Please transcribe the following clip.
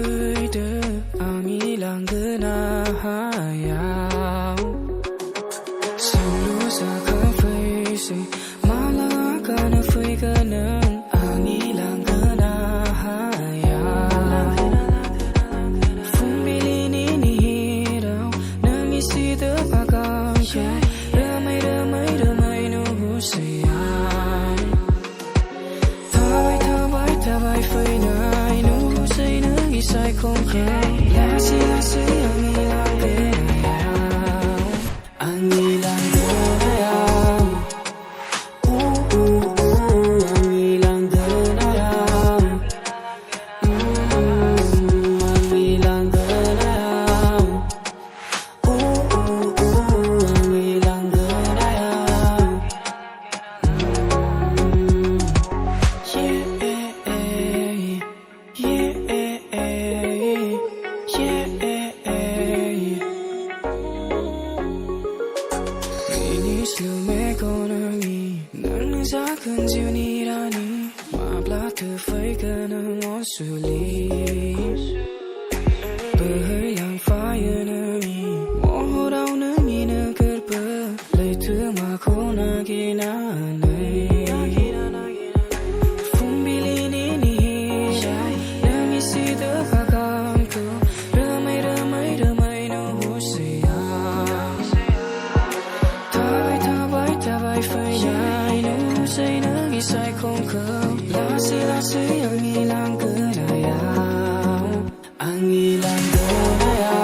fuyde Ami langena hayao Sulu saka fuyse Mala kana fuyganang Ami langena hayao Fumbili ni hiraw Nang isida pagkangka Ramay ramay ramay no husayay Tabai hwnai no husay na isay kong kay Lasi ang ilang ganayaw Ang ilang ganayaw Ang ilang ganayaw Ang ilang ganayaw Ang ilang ganayaw Zakon junirani Mabla tefay ka ng osulis Bahayang fire nami Moho raw nami nagkarpa Laitu mako na ginanay Fumbili ni hiyay Nang isida kakam ko Ramay ramay ramay no husayang Tabai hwnai no husay na isay kong kaw Lasi ang ilang ganayaw Ang ilang ganayaw